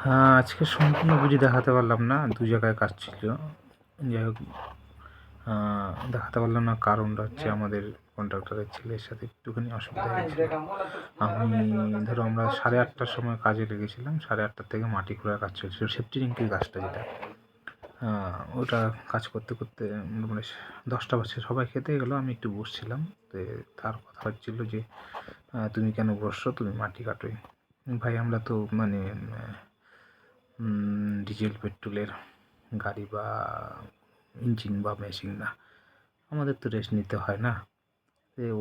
হ্যাঁ, আজকে সম্পূর্ণ বুঝে দেখাতে পারলাম না, দু জায়গায় কাজ ছিল। যাই হোক, দেখাতে পারলাম না, কারণটা হচ্ছে আমাদের কন্ট্রাক্টরের ছেলের সাথে একটুখানি অসুবিধা হয়েছিল। আমি ধরো আমরা 8:30টার সময় কাজে লেগেছিলাম, 8:30 থেকে মাটি খোঁড়ার কাজ চলছিল, সেফটি ট্যাঙ্কির কাজটা যেটা, ওটা কাজ করতে করতে মানে 10টা বাজছে, সবাই খেতে গেলো, আমি একটু বসছিলাম। তো তার কথা হচ্ছিল যে তুমি কেন বসছো, তুমি মাটি কাটোই। ভাই আমরা তো মানে ডিজেল পেট্রোলের গাড়ি বা ইঞ্জিন বা মেশিন না, আমাদের তো রেস্ট নিতে হয় না।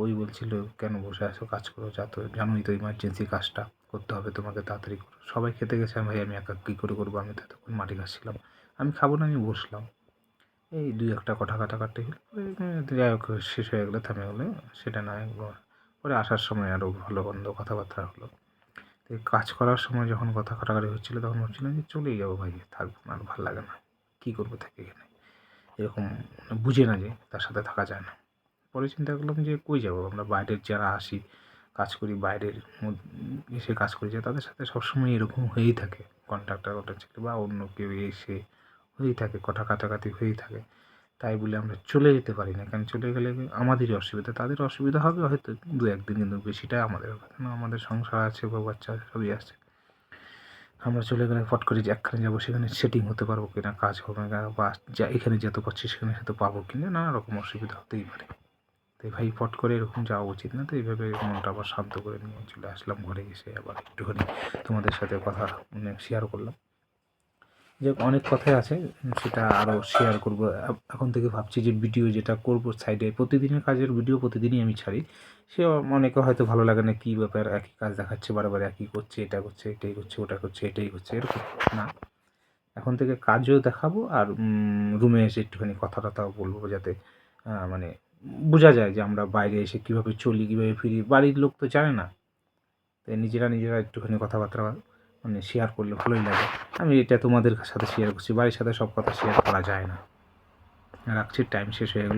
ওই বলছিল কেন বসে আছো, কাজ করো, যা তো জানোই তো ইমার্জেন্সি কাজটা করতে হবে তোমাকে, তাড়াতাড়ি করো। সবাই খেতে গেছে, ভাই আমি একা কী করে করবো, আমি তো এতক্ষণ মাটি কাটছিলাম, আমি খাবো না, আমি বসলাম। এই দুই একটা কথা কাটাকাটি যাই হোক শেষ হয়ে গেলো, থেমে গেলো, সেটা নয়। পরে আসার সময় আরও ভালো মন্দ কথাবার্তা হলো। তো কাজ করার সময় যখন কথা কাটাকাটি হচ্ছিলো, তখন ভাবছিলাম যে চলেই যাবো ভাই, থাকবো না, আর ভালো লাগে না, কী করবো থেকে এখানে, এরকম বুঝে না যে তার সাথে থাকা যায় না। পরে চিন্তা করলাম যে কই যাবো, আমরা বাইরের যারা আসি কাজ করি, বাইরের এসে কাজ করি, যে তাদের সাথে সবসময় এরকম হয়েই থাকে, কন্ট্রাক্টর ছিল বা অন্য কেউ এসে হয়েই থাকে, কথা কাটাকাটি হয়েই থাকে। তাই বলে আমরা চলে যেতে পারি না, কারণ চলে গেলে আমাদেরই অসুবিধা, তাদের অসুবিধা হবে হয়তো 2-1 দিন, কিন্তু বেশিটাই আমাদের হবে, কেন আমাদের সংসার আছে, বউ বাচ্চা সবই আছে। আমরা চলে গেলে ফট করে যে একখানে যাবো, সেখানে সেটিং হতে পারবো কি না, কাজ হবে না, বা যা এখানে যেতে পারছি সেখানে হয়তো পাবো কি না, নানা রকম অসুবিধা হতেই পারে। তাই ভাই ফট করে এরকম যাওয়া উচিত না। তো এইভাবে মনটা আবার শান্ত করে নিয়ে চলে আসলাম ঘরে, এসে আবার একটুখানি তোমাদের সাথে কথা শেয়ার করলাম। যে অনেক কথাই আছে, সেটা আরও শেয়ার করবো। এখন থেকে ভাবছি যে ভিডিও যেটা করবো সাইডে, প্রতিদিনের কাজের ভিডিও প্রতিদিনই আমি ছাড়ি। সে অনেকে হয়তো ভালো লাগে না, কী ব্যাপার, একই কাজ দেখাচ্ছে বারবার, একই করছে, এটা করছে, এটাই করছে, ওটা করছে, এটাই করছে, এরকম না। এখন থেকে কাজও দেখাবো, আর রুমে এসে একটুখানি কথা টথাও বলবো, যাতে মানে বোঝা যায় যে আমরা বাইরে এসে কীভাবে চলি, কীভাবে ফিরি। বাড়ির লোক তো জানে না, তাই নিজেরা একটুখানি কথাবার্তা মানে শেয়ার করলে ভালোই লাগে। আমি এটা তোমাদের সাথে শেয়ার করছি, বাড়ির সাথে সব কথা শেয়ার করা যায় না। রাখছি, টাইম শেষ হয়ে গেল।